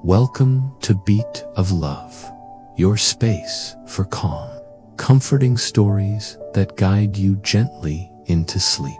Welcome to Beat of Love, your space for calm, comforting stories that guide you gently into sleep.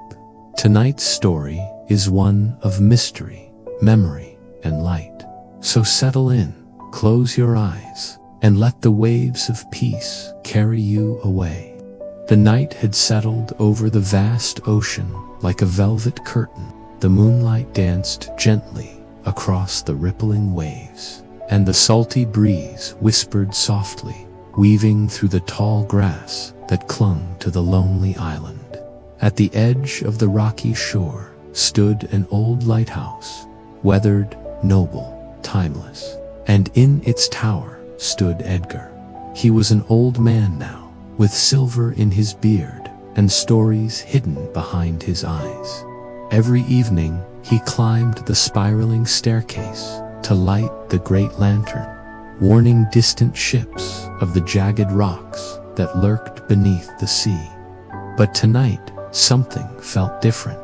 Tonight's story is one of mystery, memory, and light. So settle in, close your eyes, and let the waves of peace carry you away. The night had settled over the vast ocean like a velvet curtain. The moonlight danced gently across the rippling waves, and the salty breeze whispered softly, weaving through the tall grass that clung to the lonely island. At the edge of the rocky shore stood an old lighthouse, weathered, noble, timeless, and in its tower stood Edgar. He was an old man now, with silver in his beard and stories hidden behind his eyes. Every evening, he climbed the spiraling staircase to light the great lantern, warning distant ships of the jagged rocks that lurked beneath the sea. But tonight, something felt different.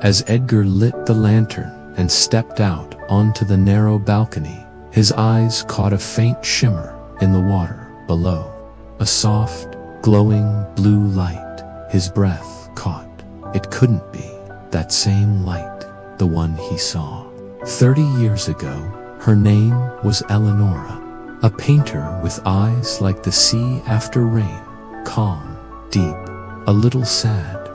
As Edgar lit the lantern and stepped out onto the narrow balcony, his eyes caught a faint shimmer in the water below. A soft, glowing blue light. His breath caught. It couldn't be that same light, the one he saw 30 years ago. Her name was Eleonora, a painter with eyes like the sea after rain, calm, deep, a little sad.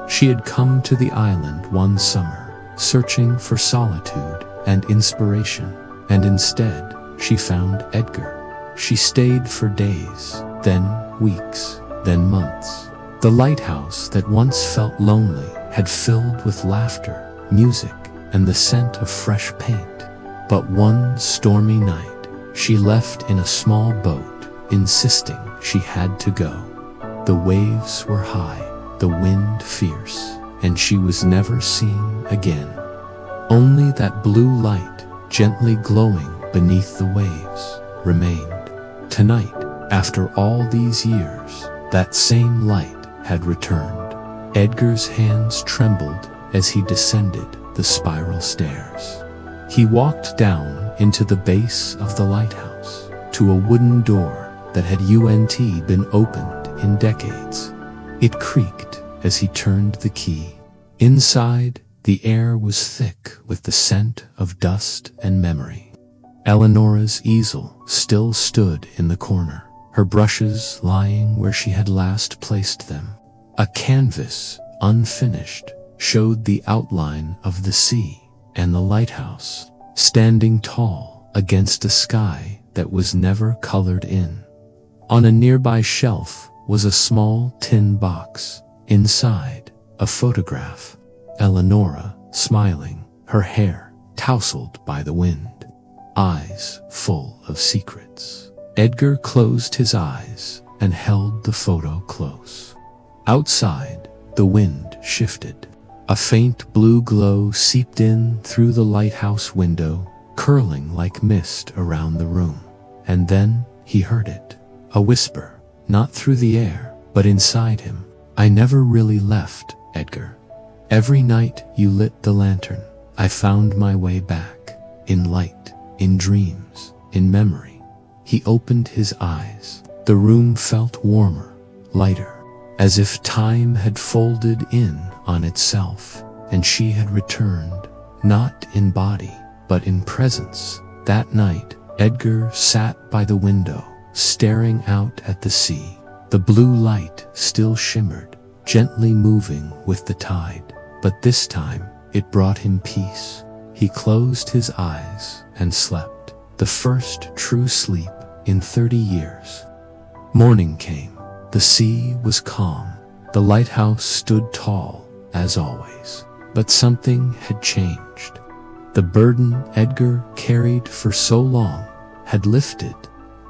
She had come to the island one summer, searching for solitude and inspiration, and instead, she found Edgar. She stayed for days, then weeks, then months. The lighthouse that once felt lonely had filled with laughter, music, and the scent of fresh paint. But one stormy night, she left in a small boat, insisting she had to go. The waves were high, the wind fierce, and she was never seen again. Only that blue light, gently glowing beneath the waves, remained. Tonight, after all these years, that same light had returned. Edgar's hands trembled as he descended the spiral stairs. He walked down into the base of the lighthouse, to a wooden door that had been opened in decades. It creaked as he turned the key. Inside, the air was thick with the scent of dust and memory. Eleonora's easel still stood in the corner, her brushes lying where she had last placed them. A canvas, unfinished, showed the outline of the sea and the lighthouse, standing tall against a sky that was never colored in. On a nearby shelf was a small tin box. Inside, a photograph. Eleonora, smiling, her hair tousled by the wind, eyes full of secrets. Edgar closed his eyes and held the photo close. Outside, the wind shifted. A faint blue glow seeped in through the lighthouse window, curling like mist around the room. And then he heard it. A whisper, not through the air, but inside him. I never really left, Edgar. Every night you lit the lantern, I found my way back. In light, in dreams, in memory. He opened his eyes. The room felt warmer, lighter, as if time had folded in on itself, and she had returned, not in body, but in presence. That night, Edgar sat by the window, staring out at the sea. The blue light still shimmered, gently moving with the tide, but this time it brought him peace. He closed his eyes and slept, the first true sleep in 30 years. Morning came. The sea was calm. The lighthouse stood tall, as always. But something had changed. The burden Edgar carried for so long had lifted.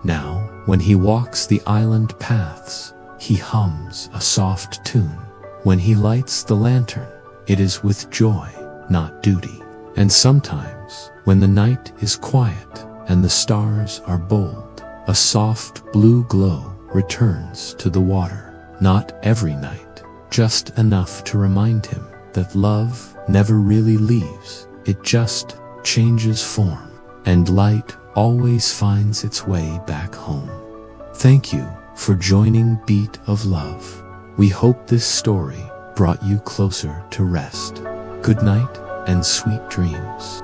Now, when he walks the island paths, he hums a soft tune. When he lights the lantern, it is with joy, not duty. And sometimes, when the night is quiet and the stars are bold, a soft blue glow returns to the water. Not every night, just enough to remind him that love never really leaves. It just changes form, and light always finds its way back home. Thank you for joining Beat of Love. We hope this story brought you closer to rest. Good night and sweet dreams.